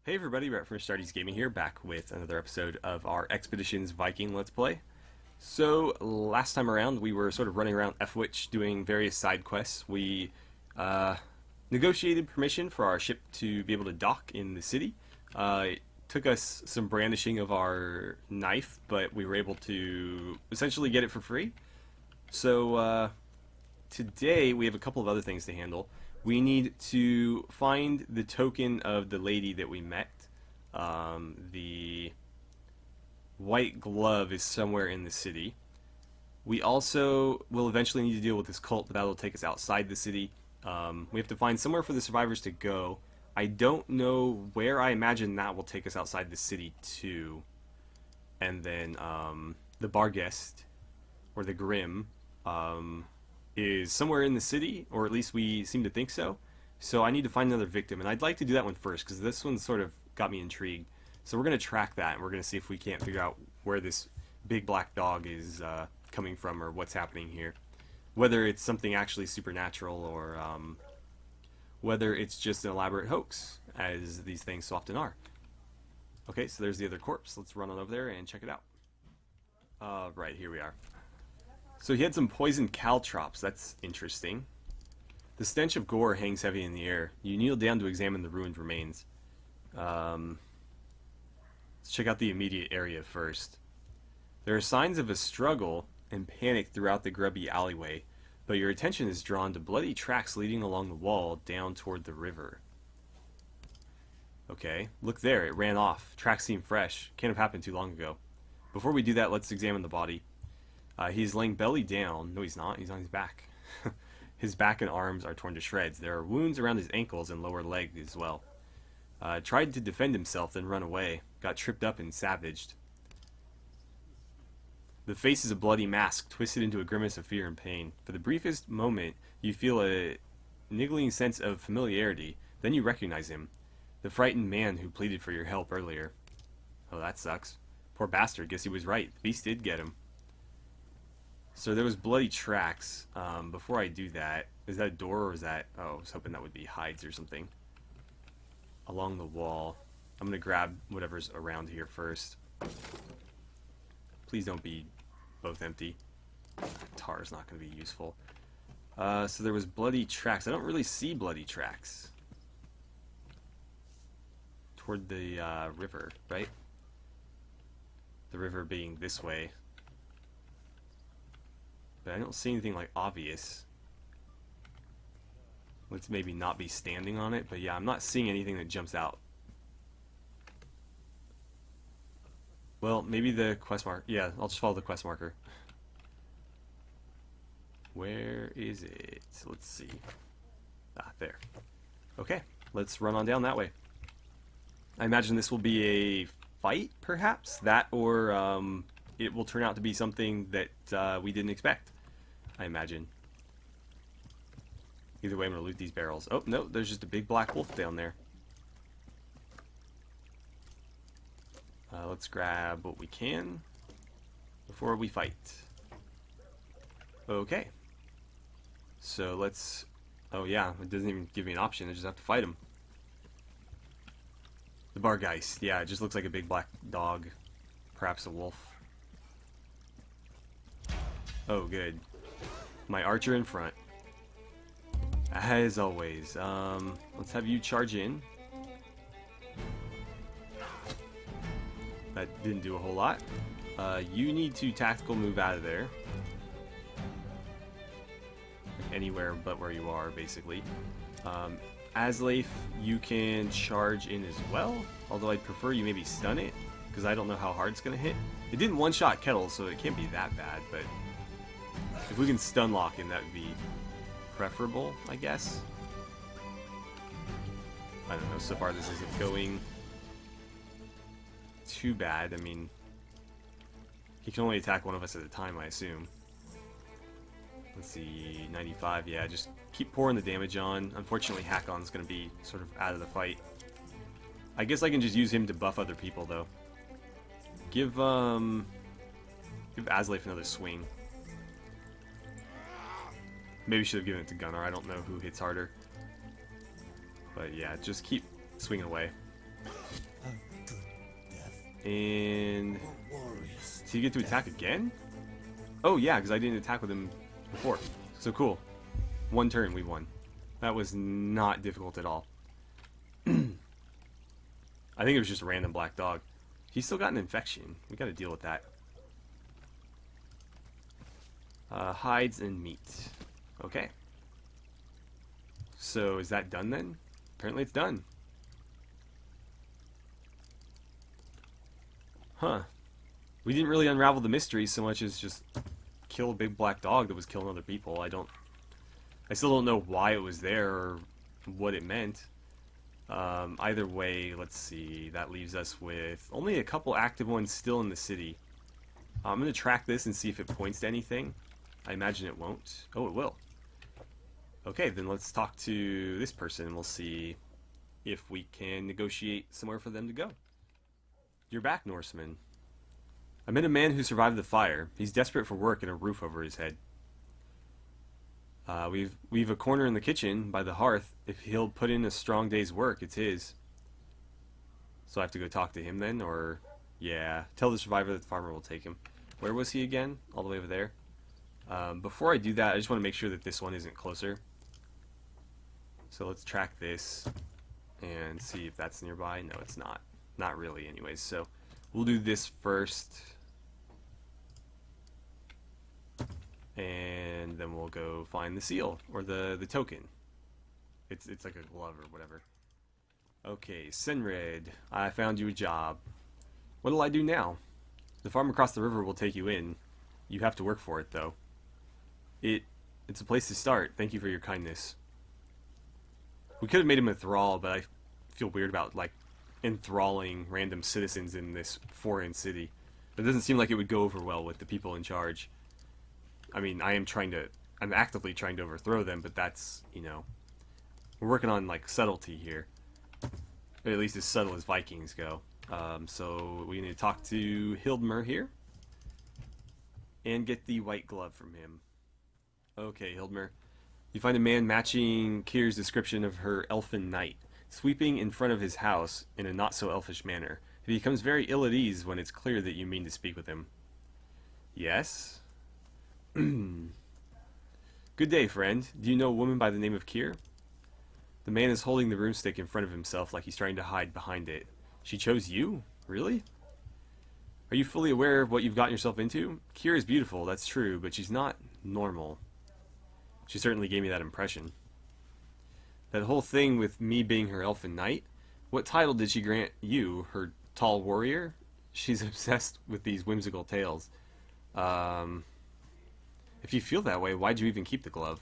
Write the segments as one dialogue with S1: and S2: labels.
S1: Hey everybody, Brett from AstartesGaming here, back with another episode of our Expeditions Viking Let's Play. So, last time around, we were sort of running around F-Witch doing various side quests. We negotiated permission for our ship to be able to dock in the city. It took us some brandishing of our knife, but we were able to essentially get it for free. So, today we have a couple of other things to handle. We need to find the token of the lady that we met. The white glove is somewhere in the city. We also will eventually need to deal with this cult, but that'll take us outside the city. We have to find somewhere for the survivors to go. I don't know where. I imagine that will take us outside the city too. And then the Barghest, or the Grim, is somewhere in the city, or at least we seem to think so. So I need to find another victim, and I'd like to do that one first, because this one sort of got me intrigued. So we're going to track that, and we're going to see if we can't figure out where this big black dog is coming from, or what's happening here. Whether it's something actually supernatural, or whether it's just an elaborate hoax, as these things so often are. Okay, so there's the other corpse. Let's run on over there and check it out. Right, here we are. So he had some poisoned caltrops. That's interesting. The stench of gore hangs heavy in the air. You kneel down to examine the ruined remains. Let's check out the immediate area first. There are signs of a struggle and panic throughout the grubby alleyway, but your attention is drawn to bloody tracks leading along the wall down toward the river. Okay, look there. It ran off. Tracks seem fresh. Can't have happened too long ago. Before we do that, let's examine the body. He's laying belly down. No, he's not. He's on his back. His back and arms are torn to shreds. There are wounds around his ankles and lower leg as well. Tried to defend himself, then run away. Got tripped up and savaged. The face is a bloody mask, twisted into a grimace of fear and pain. For the briefest moment, you feel a niggling sense of familiarity. Then you recognize him. The frightened man who pleaded for your help earlier. Oh, that sucks. Poor bastard. Guess he was right. The beast did get him. So there was bloody tracks. Before I do that, is that a door or is that... Oh, I was hoping that would be hides or something. Along the wall. I'm going to grab whatever's around here first. Please don't be both empty. Tar is not going to be useful. So there was bloody tracks. I don't really see bloody tracks. Toward the river, right? The river being this way. But I don't see anything like obvious. Let's maybe not be standing on it, but yeah, I'm not seeing anything that jumps out. Well, maybe the quest marker. Yeah, I'll just follow the quest marker. Where is it? Let's see. Ah, there. Okay, let's run on down that way. I imagine this will be a fight, perhaps? That, or it will turn out to be something that we didn't expect, I imagine. Either way, I'm going to loot these barrels. Oh, no, there's just a big black wolf down there. Let's grab what we can before we fight. Okay. So let's... Oh, yeah, it doesn't even give me an option. I just have to fight him. The Barghest. Yeah, it just looks like a big black dog. Perhaps a wolf. Oh, good. My archer in front. As always. Let's have you charge in. That didn't do a whole lot. You need to tactical move out of there. Anywhere but where you are, basically. Aslafe, you can charge in as well. Although I'd prefer you maybe stun it, because I don't know how hard it's going to hit. It didn't one-shot Kettle, so it can't be that bad, but... If we can stun lock him, that would be preferable, I guess. I don't know, so far this isn't going too bad. I mean, he can only attack one of us at a time, I assume. Let's see, 95, yeah, just keep pouring the damage on. Unfortunately, Hakon's going to be sort of out of the fight. I guess I can just use him to buff other people, though. Give Aslafe another swing. Maybe should have given it to Gunnar. I don't know who hits harder. But yeah, just keep swinging away. And so you get to attack again? Oh yeah, because I didn't attack with him before. So cool. One turn, we won. That was not difficult at all. I think it was just a random black dog. He's still got an infection. We gotta deal with that. Hides and meat. Okay. So is that done then? Apparently it's done. Huh. We didn't really unravel the mystery so much as just kill a big black dog that was killing other people. I still don't know why it was there or what it meant. Either way, let's see. That leaves us with only a couple active ones still in the city. I'm going to track this and see if it points to anything. I imagine it won't. Oh, it will. Okay, then let's talk to this person and we'll see if we can negotiate somewhere for them to go. You're back, Norseman. I met a man who survived the fire. He's desperate for work and a roof over his head. We've a corner in the kitchen by the hearth. If he'll put in a strong day's work, it's his. So I have to go talk to him then, or... Yeah, tell the survivor that the farmer will take him. Where was he again? All the way over there. Before I do that, I just want to make sure that this one isn't closer. So let's track this and see if that's nearby. No, it's not. Not really anyways, so we'll do this first. And then we'll go find the seal, or the token. It's like a glove or whatever. Okay, Senred, I found you a job. What'll I do now? The farm across the river will take you in. You have to work for it, though. It's a place to start. Thank you for your kindness. We could have made him a thrall, but I feel weird about, like, enthralling random citizens in this foreign city. It doesn't seem like it would go over well with the people in charge. I mean, I'm actively trying to overthrow them, but that's, you know, we're working on, like, subtlety here. Or at least as subtle as Vikings go. So we need to talk to Hildmer here. And get the white glove from him. Okay, Hildmer. You find a man matching Kyr's description of her elfin knight, sweeping in front of his house in a not-so-elfish manner. He becomes very ill at ease when it's clear that you mean to speak with him. Yes? Good day, friend. Do you know a woman by the name of Kyr? The man is holding the broomstick in front of himself like he's trying to hide behind it. She chose you? Really? Are you fully aware of what you've gotten yourself into? Kyr is beautiful, that's true, but she's not normal. She certainly gave me that impression. That whole thing with me being her elfin knight? What title did she grant you, her tall warrior? She's obsessed with these whimsical tales. If you feel that way, why'd you even keep the glove?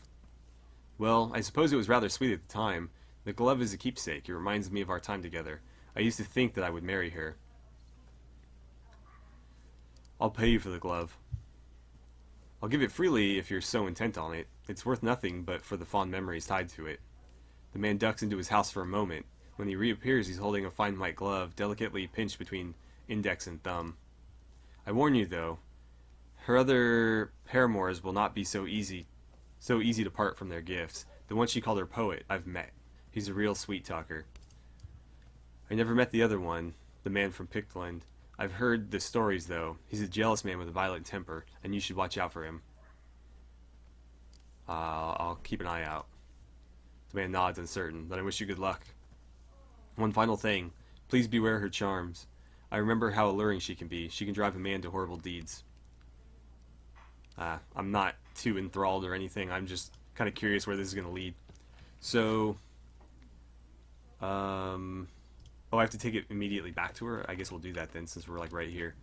S1: Well, I suppose it was rather sweet at the time. The glove is a keepsake. It reminds me of our time together. I used to think that I would marry her. I'll pay you for the glove. I'll give it freely if you're so intent on it. It's worth nothing but for the fond memories tied to it. The man ducks into his house for a moment. When he reappears, he's holding a fine white glove, delicately pinched between index and thumb. I warn you, though, her other paramours will not be so easy to part from their gifts. The one she called her poet, I've met. He's a real sweet talker. I never met the other one, the man from Pictland. I've heard the stories, though. He's a jealous man with a violent temper, and you should watch out for him. I'll keep an eye out. The man nods, uncertain. Then I wish you good luck. One final thing. Please beware her charms. I remember how alluring she can be. She can drive a man to horrible deeds. I'm not too enthralled or anything. I'm just kind of curious where this is going to lead. So, oh, I have to take it immediately back to her? I guess we'll do that then, since we're, like, right here.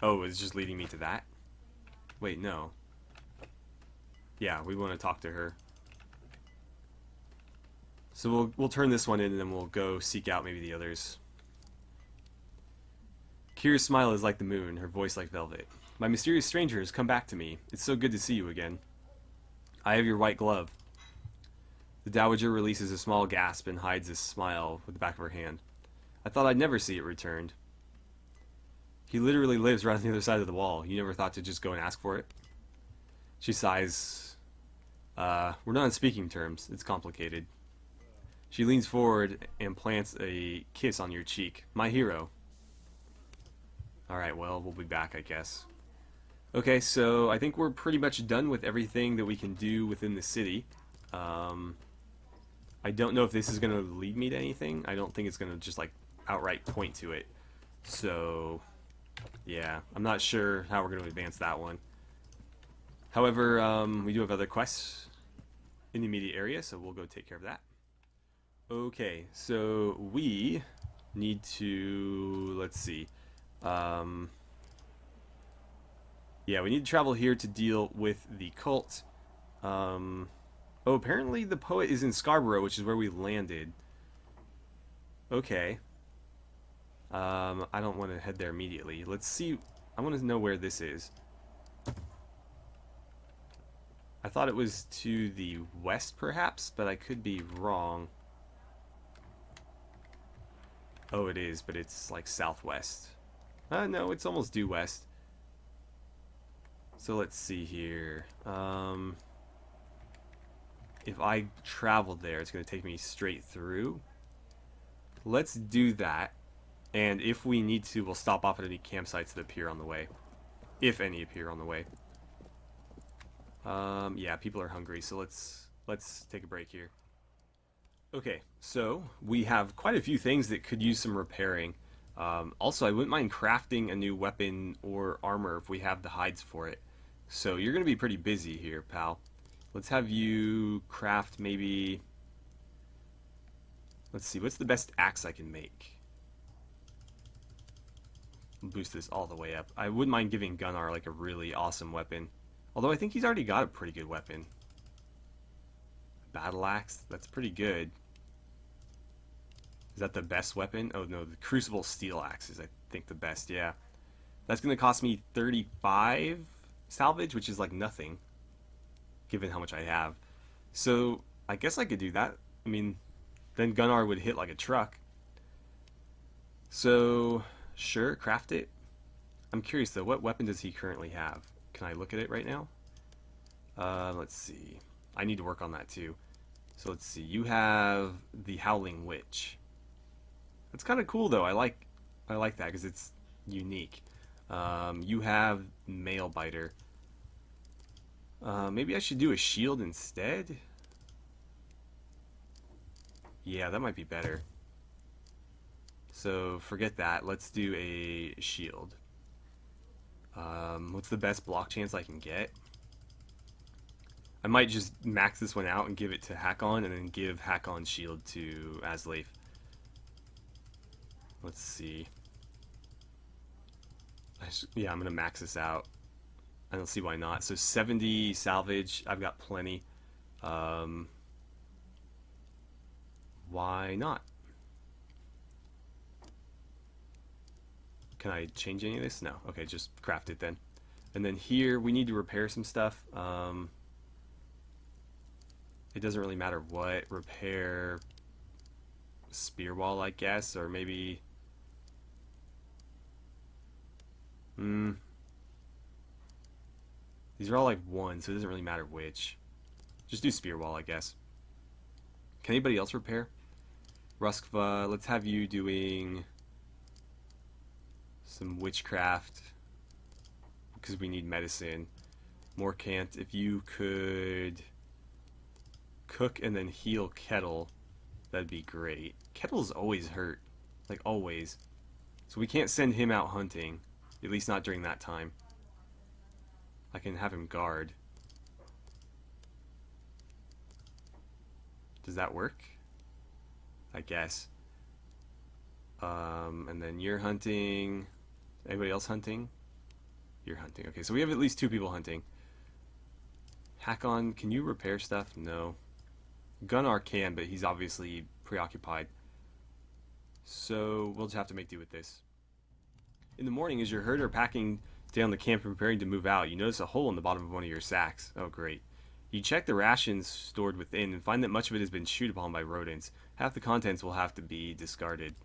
S1: Oh, it's just leading me to that? Wait, no. Yeah, we want to talk to her. So we'll turn this one in, and then we'll go seek out maybe the others. Kyr's smile is like the moon, her voice like velvet. My mysterious stranger has come back to me. It's so good to see you again. I have your white glove. The dowager releases a small gasp and hides a smile with the back of her hand. I thought I'd never see it returned. He literally lives right on the other side of the wall. You never thought to just go and ask for it? She sighs. We're not on speaking terms. It's complicated. She leans forward and plants a kiss on your cheek. My hero. Alright, well, we'll be back, I guess. Okay, so I think we're pretty much done with everything that we can do within the city. I don't know if this is going to lead me to anything. I don't think it's going to just, like, outright point to it. So, yeah, I'm not sure how we're going to advance that one. However, we do have other quests in the immediate area, so we'll go take care of that. Okay, so we need to, let's see. Yeah, we need to travel here to deal with the cult. Oh, apparently the poet is in Scarborough, which is where we landed. Okay. I don't want to head there immediately. Let's see. I want to know where this is. I thought it was to the west, perhaps, but I could be wrong. Oh, it is, but it's like southwest. No, it's almost due west. So let's see here. If I travel there, it's going to take me straight through. Let's do that. And if we need to, we'll stop off at any campsites that appear on the way. If any appear on the way. Yeah, people are hungry, so let's take a break here. Okay, so we have quite a few things that could use some repairing. Also, I wouldn't mind crafting a new weapon or armor if we have the hides for it. So you're going to be pretty busy here, pal. Let's have you craft maybe... Let's see, what's the best axe I can make? Boost this all the way up. I wouldn't mind giving Gunnar like a really awesome weapon. Although I think he's already got a pretty good weapon. Battle axe, that's pretty good. Is that the best weapon? Oh no, the Crucible Steel Axe is I think the best, yeah. That's going to cost me 35 salvage, which is like nothing, given how much I have. So I guess I could do that. I mean, then Gunnar would hit like a truck. So, sure, craft it. I'm curious though, what weapon does he currently have? Can I look at it right now? Let's see. I need to work on that too. So let's see. You have the Howling Witch. That's kind of cool though. I like that because it's unique. You have Mail Biter. Maybe I should do a shield instead. Yeah, that might be better. So forget that. Let's do a shield. What's the best block chance I can get? I might just max this one out and give it to Hakon, and then give Hakon shield to Asleif. Let's see. Yeah, I'm gonna max this out. I don't see why not. So 70 salvage. I've got plenty. Why not? Can I change any of this? No. Okay, just craft it then. And then here, we need to repair some stuff. It doesn't really matter what. Repair spear wall, I guess, or maybe... These are all like one, so it doesn't really matter which. Just do spear wall, I guess. Can anybody else repair? Ruskva, let's have you doing some witchcraft because we need medicine. Morkant, if you could cook and then heal Kettle, that'd be great. Kettle's always hurt, like always. So we can't send him out hunting, at least not during that time. I can have him guard. Does that work? I guess. And then you're hunting. Anybody else hunting? You're hunting. Okay, so we have at least 2 people hunting. Hakon, can you repair stuff? No. Gunnar can, but he's obviously preoccupied. So we'll just have to make do with this. In the morning, as your herd are packing down the camp and preparing to move out, you notice a hole in the bottom of one of your sacks. Oh, great. You check the rations stored within and find that much of it has been chewed upon by rodents. Half the contents will have to be discarded.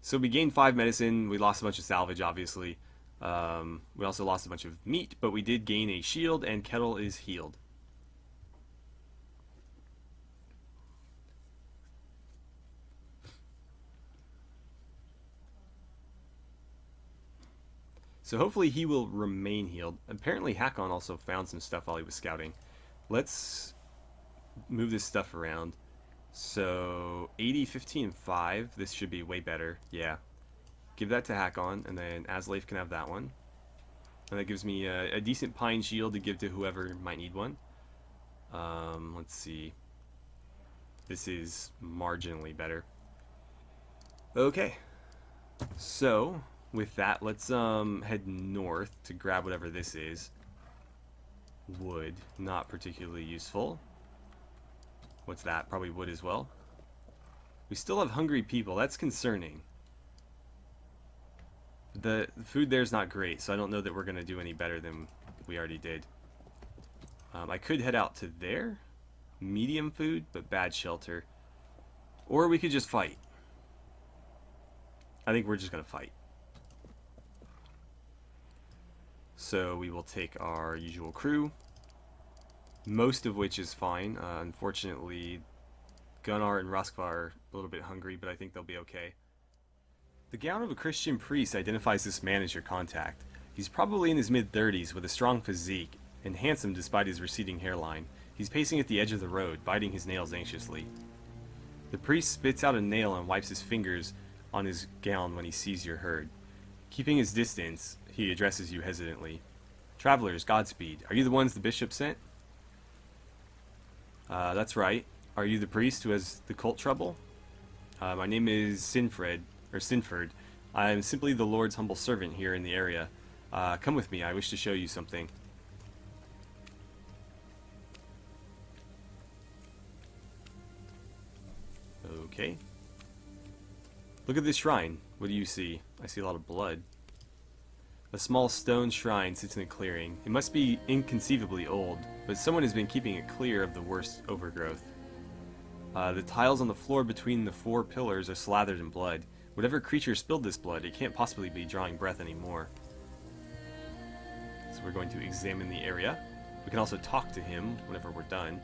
S1: So we gained 5 medicine. We lost a bunch of salvage, obviously. We also lost a bunch of meat, but we did gain a shield, and Kettle is healed. So hopefully he will remain healed. Apparently Hakon also found some stuff while he was scouting. Let's move this stuff around. So 80, 15, 5. This should be way better. Yeah. Give that to Hakon, and then Asleif can have that one. And that gives me a decent pine shield to give to whoever might need one. Let's see. This is marginally better. Okay. So, with that, let's head north to grab whatever this is. Wood, not particularly useful. What's that? Probably wood as well. We still have hungry people. That's concerning. The food there's not great, so I don't know that we're going to do any better than we already did. I could head out to there. Medium food, but bad shelter. Or we could just fight. I think we're just going to fight. So we will take our usual crew. Most of which is fine. Unfortunately, Gunnar and Roskvar are a little bit hungry, but I think they'll be okay. The gown of a Christian priest identifies this man as your contact. He's probably in his mid-30s with a strong physique, and handsome despite his receding hairline. He's pacing at the edge of the road, biting his nails anxiously. The priest spits out a nail and wipes his fingers on his gown when he sees your herd. Keeping his distance, he addresses you hesitantly. Travelers, Godspeed. Are you the ones the bishop sent? That's right. Are you the priest who has the cult trouble? My name is Sinford. I am simply the Lord's humble servant here in the area. Come with me, I wish to show you something. Okay. Look at this shrine. What do you see? I see a lot of blood. A small stone shrine sits in a clearing. It must be inconceivably old, but someone has been keeping it clear of the worst overgrowth. The tiles on the floor between the 4 pillars are slathered in blood. Whatever creature spilled this blood, it can't possibly be drawing breath anymore. So we're going to examine the area. We can also talk to him whenever we're done.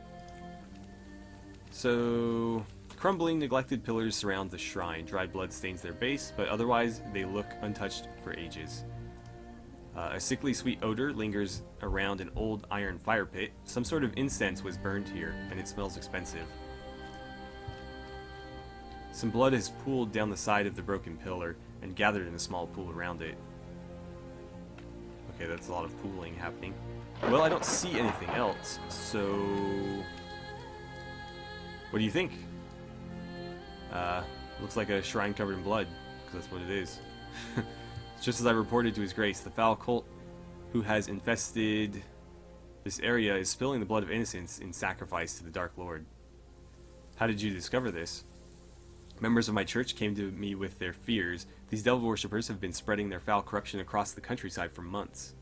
S1: So, crumbling, neglected pillars surround the shrine. Dried blood stains their base, but otherwise they look untouched for ages. A sickly sweet odor lingers around an old iron fire pit. Some sort of incense was burned here, and it smells expensive. Some blood has pooled down the side of the broken pillar and gathered in a small pool around it. Okay, that's a lot of pooling happening. Well, I don't see anything else, so... What do you think? Looks like a shrine covered in blood, because that's what it is. Just as I reported to His Grace, the foul cult who has infested this area is spilling the blood of innocents in sacrifice to the Dark Lord. How did you discover this? Members of my church came to me with their fears. These devil worshippers have been spreading their foul corruption across the countryside for months.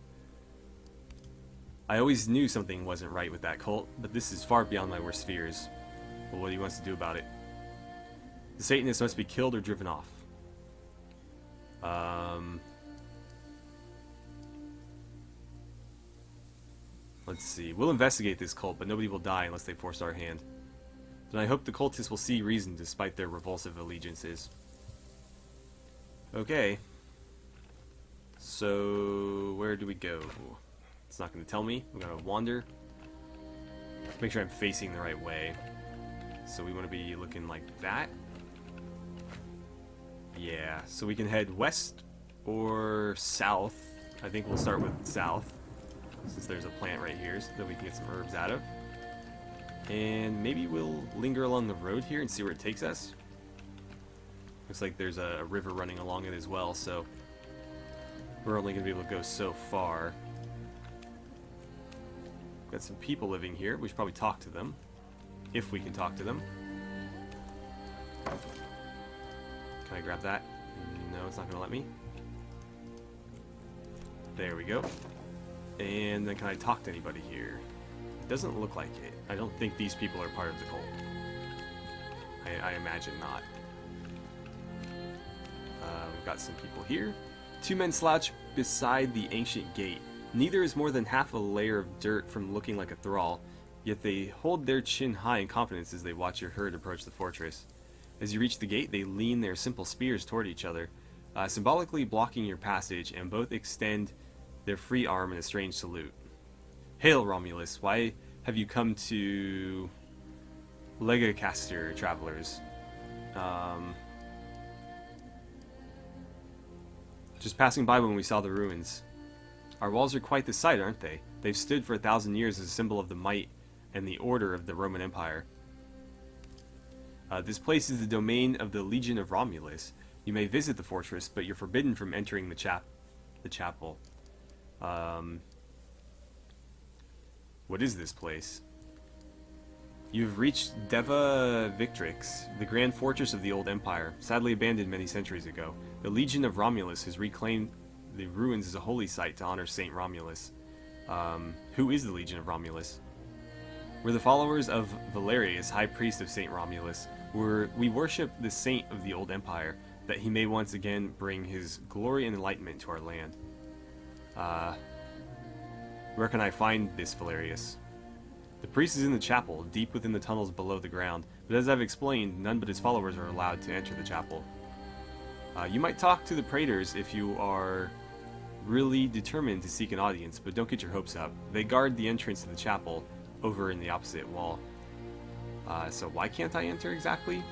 S1: I always knew something wasn't right with that cult, but this is far beyond my worst fears. Well, what do you want us to do about it? The Satanists must be killed or driven off. Let's see. We'll investigate this cult, but nobody will die unless they force our hand. Then I hope the cultists will see reason despite their revulsive allegiances. Okay. So, where do we go? It's not going to tell me. I'm going to wander. Make sure I'm facing the right way. So we want to be looking like that. Yeah, so we can head west or south. I think we'll start with south, since there's a plant right here so that we can get some herbs out of. And maybe we'll linger along the road here and see where it takes us. Looks like there's a river running along it as well, so we're only going to be able to go so far. Got some people living here. We should probably talk to them, if we can talk to them. Can I grab that? No, it's not going to let me. There we go. And then can I talk to anybody here? It doesn't look like it. I don't think these people are part of the cult. I imagine not. We've got some people here. 2 men slouch beside the ancient gate. Neither is more than half a layer of dirt from looking like a thrall, yet they hold their chin high in confidence as they watch your herd approach the fortress. As you reach the gate, they lean their simple spears toward each other. symbolically blocking your passage, and both extend their free arm in a strange salute. Hail, Romulus! Why have you come to Legacaster, travelers? Just passing by when we saw the ruins. Our walls are quite the sight, aren't they? They've stood for 1,000 years as a symbol of the might and the order of the Roman Empire. This place is the domain of the Legion of Romulus. You may visit the fortress, but you're forbidden from entering the chapel. What is this place? You've reached Deva Victrix, the grand fortress of the old empire, sadly abandoned many centuries ago. The Legion of Romulus has reclaimed the ruins as a holy site to honor Saint Romulus. Who is the Legion of Romulus? We're the followers of Valerius, High Priest of Saint Romulus. We worship the saint of the old empire, that he may once again bring his glory and enlightenment to our land. Where can I find this Valerius? The priest is in the chapel, deep within the tunnels below the ground, but as I've explained, none but his followers are allowed to enter the chapel. You might talk to the praetors if you are really determined to seek an audience, but don't get your hopes up. They guard the entrance to the chapel over in the opposite wall. So why can't I enter exactly?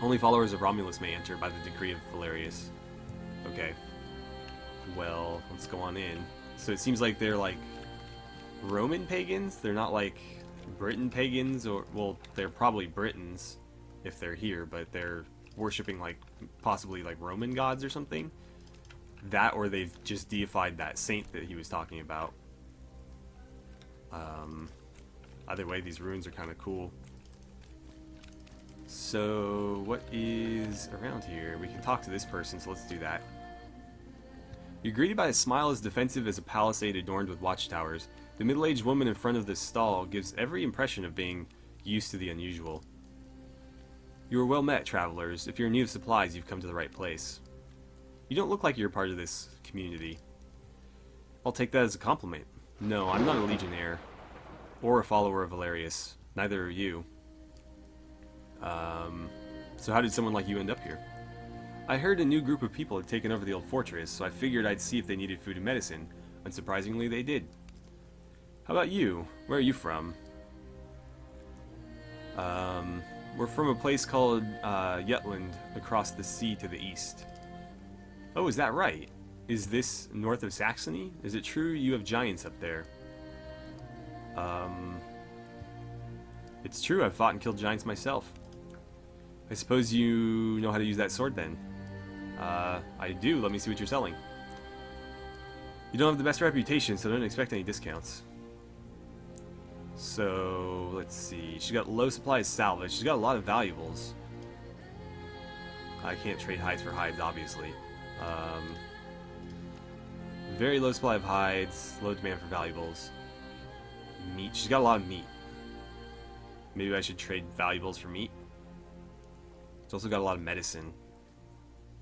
S1: Only followers of Romulus may enter by the decree of Valerius. Okay. Well, let's go on in. So it seems like they're like Roman pagans? They're not like Britain pagans, or, well, they're probably Britons if they're here, but they're worshipping like possibly like Roman gods or something. That, or they've just deified that saint that he was talking about. Either way, these ruins are kind of cool. So, what is around here? We can talk to this person, so let's do that. You're greeted by a smile as defensive as a palisade adorned with watchtowers. The middle-aged woman in front of this stall gives every impression of being used to the unusual. You are well met, travelers. If you're in need of supplies, you've come to the right place. You don't look like you're part of this community. I'll take that as a compliment. No, I'm not a legionnaire, or a follower of Valerius. Neither are you. So how did someone like you end up here? I heard a new group of people had taken over the old fortress, so I figured I'd see if they needed food and medicine. Unsurprisingly, they did. How about you? Where are you from? We're from a place called Jutland, across the sea to the east. Oh, is that right? Is this north of Saxony? Is it true you have giants up there? It's true, I've fought and killed giants myself. I suppose you know how to use that sword then? I do. Let me see what you're selling. You don't have the best reputation, so don't expect any discounts. So, let's see. She's got low supply of salvage. She's got a lot of valuables. I can't trade hides for hides, obviously. Very low supply of hides, low demand for valuables. Meat. She's got a lot of meat. Maybe I should trade valuables for meat. It's also got a lot of medicine.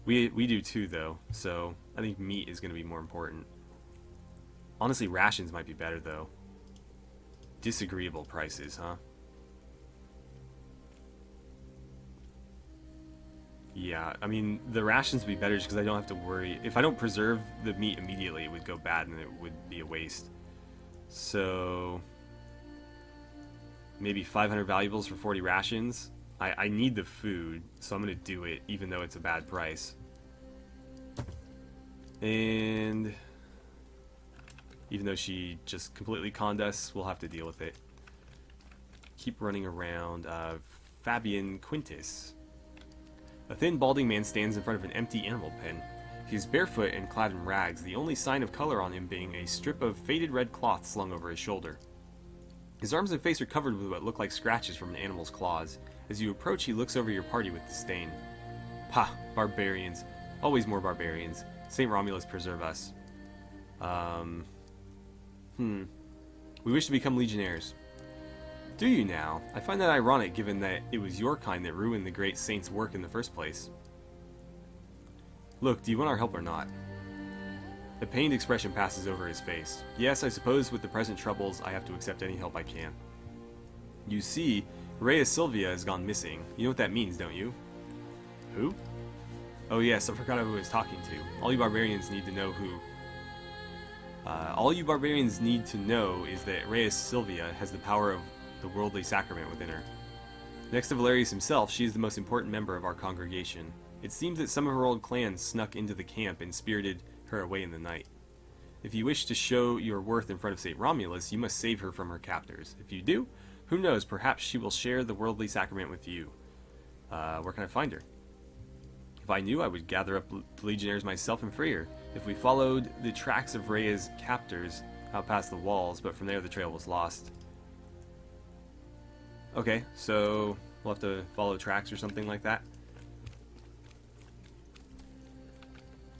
S1: We do too, though, so I think meat is going to be more important. Honestly, rations might be better, though. Disagreeable prices, huh? Yeah, I mean, the rations would be better just because I don't have to worry. If I don't preserve the meat immediately, it would go bad and it would be a waste. So, maybe 500 valuables for 40 rations. I need the food, so I'm going to do it, even though it's a bad price. And even though she just completely conned us, we'll have to deal with it. Keep running around. Fabian Quintus. A thin, balding man stands in front of an empty animal pen. He's barefoot and clad in rags, the only sign of color on him being a strip of faded red cloth slung over his shoulder. His arms and face are covered with what look like scratches from an animal's claws. As you approach, he looks over your party with disdain. Pah, barbarians. Always more barbarians. St. Romulus preserve us. We wish to become legionnaires. Do you now? I find that ironic given that it was your kind that ruined the great saint's work in the first place. Look, do you want our help or not? A pained expression passes over his face. Yes, I suppose with the present troubles, I have to accept any help I can. You see, Rhea Silvia has gone missing. You know what that means, don't you? Who? Oh yes, I forgot who I was talking to. All you barbarians need to know who... all you barbarians need to know is that Rhea Silvia has the power of the worldly sacrament within her. Next to Valerius himself, she is the most important member of our congregation. It seems that some of her old clans snuck into the camp and spirited her away in the night. If you wish to show your worth in front of St. Romulus, you must save her from her captors. If you do, who knows, perhaps she will share the worldly sacrament with you. Where can I find her? If I knew, I would gather up the legionnaires myself and free her. If we followed the tracks of Rhea's captors out past the walls, but from there the trail was lost. Okay, so we'll have to follow tracks or something like that.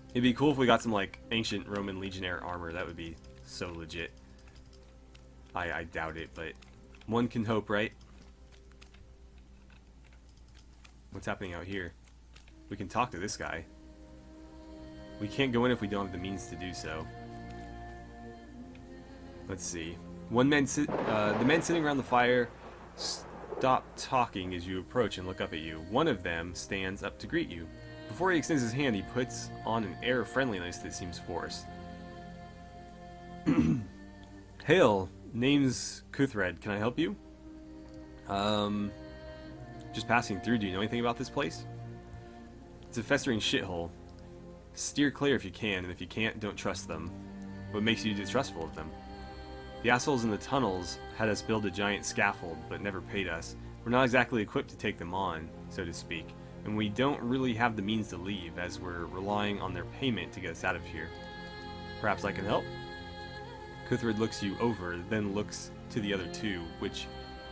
S1: It'd be cool if we got some, like, ancient Roman legionnaire armor. That would be so legit. I doubt it, but one can hope, right? What's happening out here? We can talk to this guy. We can't go in if we don't have the means to do so. Let's see. The men sitting around the fire stop talking as you approach and look up at you. One of them stands up to greet you. Before he extends his hand, he puts on an air of friendliness that seems forced. Hail, name's Cuthred. Can I help you? Just passing through. Do you know anything about this place? It's a festering shithole. Steer clear if you can, and if you can't, don't trust them. What makes you distrustful of them? The assholes in the tunnels had us build a giant scaffold, but never paid us. We're not exactly equipped to take them on, so to speak, and we don't really have the means to leave, as we're relying on their payment to get us out of here. Perhaps I can help? Cuthred looks you over, then looks to the other two, which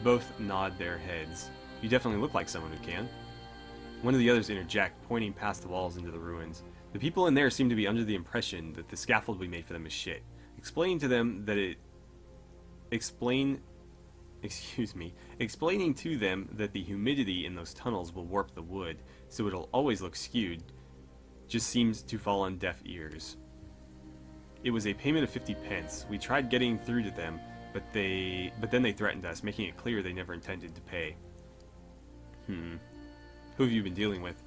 S1: both nod their heads. You definitely look like someone who can. One of the others interject, pointing past the walls into the ruins. The people in there seem to be under the impression that the scaffold we made for them is shit. Explaining to them that the humidity in those tunnels will warp the wood, so it'll always look skewed, just seems to fall on deaf ears. It was a payment of 50 pence. We tried getting through to them, but then they threatened us, making it clear they never intended to pay. Who have you been dealing with?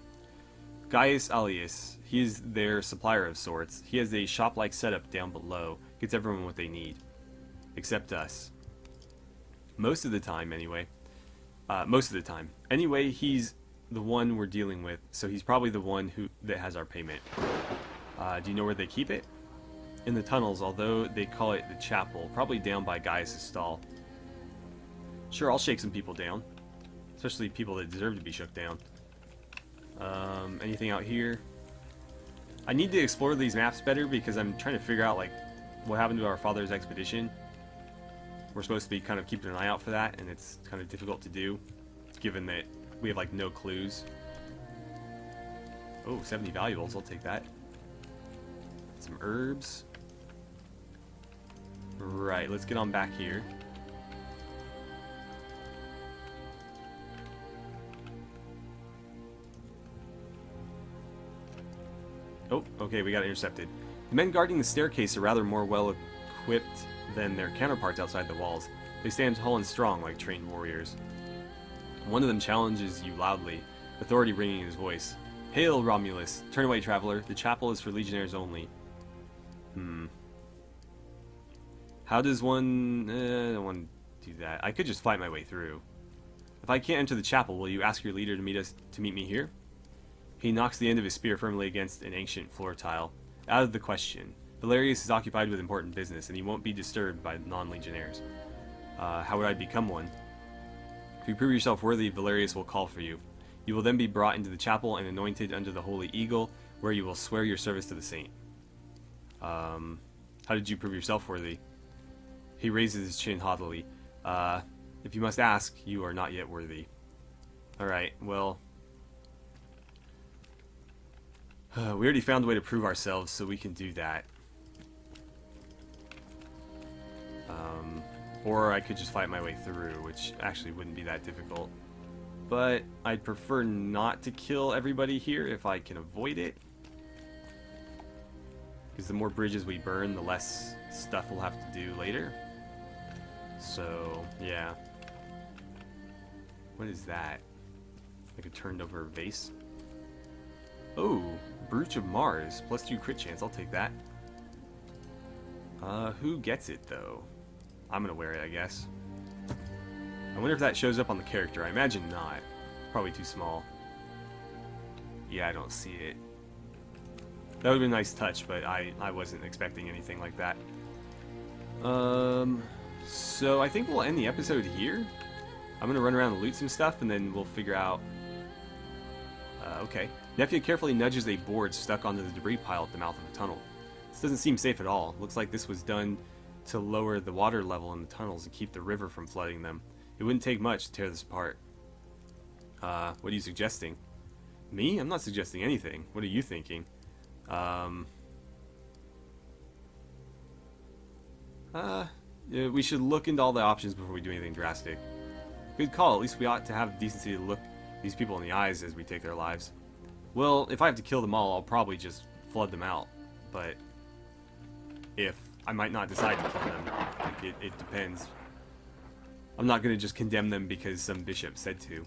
S1: Gaius Alius. He is their supplier of sorts. He has a shop-like setup down below. Gets everyone what they need. Except us. Most of the time, anyway. Anyway, he's the one we're dealing with, so he's probably the one that has our payment. Do you know where they keep it? In the tunnels, although they call it the chapel. Probably down by Gaius' stall. Sure, I'll shake some people down. Especially people that deserve to be shook down. Anything out here? I need to explore these maps better because I'm trying to figure out, like, what happened to our father's expedition. We're supposed to be kind of keeping an eye out for that, and it's kind of difficult to do, given that we have, like, no clues. Oh, 70 valuables, I'll take that. Some herbs. Right, let's get on back here. Oh, okay, we got intercepted. The men guarding the staircase are rather more well-equipped than their counterparts outside the walls. They stand tall and strong like trained warriors. One of them challenges you loudly, authority ringing in his voice. Hail, Romulus! Turn away, traveler. The chapel is for legionnaires only. How does one... I don't want to do that. I could just fight my way through. If I can't enter the chapel, will you ask your leader to meet me here? He knocks the end of his spear firmly against an ancient floor tile. Out of the question. Valerius is occupied with important business, and he won't be disturbed by non-legionnaires. How would I become one? If you prove yourself worthy, Valerius will call for you. You will then be brought into the chapel and anointed under the Holy Eagle, where you will swear your service to the saint. How did you prove yourself worthy? He raises his chin haughtily. If you must ask, you are not yet worthy. Alright, well... we already found a way to prove ourselves, so we can do that. Or I could just fight my way through, which actually wouldn't be that difficult. But I'd prefer not to kill everybody here if I can avoid it. Because the more bridges we burn, the less stuff we'll have to do later. So, yeah. What is that? Like a turned over vase? Oh, Brooch of Mars. +2 crit chance. I'll take that. Who gets it, though? I'm gonna wear it, I guess. I wonder if that shows up on the character. I imagine not. Probably too small. Yeah, I don't see it. That would be a nice touch, but I wasn't expecting anything like that. So I think we'll end the episode here. I'm gonna run around and loot some stuff, and then we'll figure out... okay. Nephew carefully nudges a board stuck onto the debris pile at the mouth of the tunnel. This doesn't seem safe at all. Looks like this was done to lower the water level in the tunnels and keep the river from flooding them. It wouldn't take much to tear this apart. What are you suggesting? Me? I'm not suggesting anything. What are you thinking? Yeah, we should look into all the options before we do anything drastic. Good call. At least we ought to have decency to look these people in the eyes as we take their lives. Well, if I have to kill them all, I'll probably just flood them out. But if I might not decide to kill them, like it depends. I'm not going to just condemn them because some bishop said to.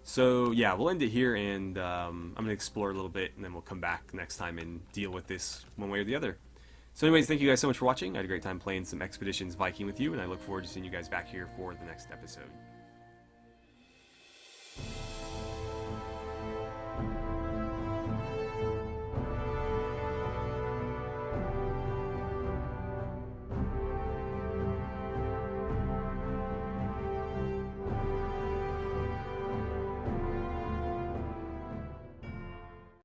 S1: So yeah, we'll end it here, and I'm going to explore a little bit, and then we'll come back next time and deal with this one way or the other. So anyways, thank you guys so much for watching. I had a great time playing some Expeditions Viking with you, and I look forward to seeing you guys back here for the next episode.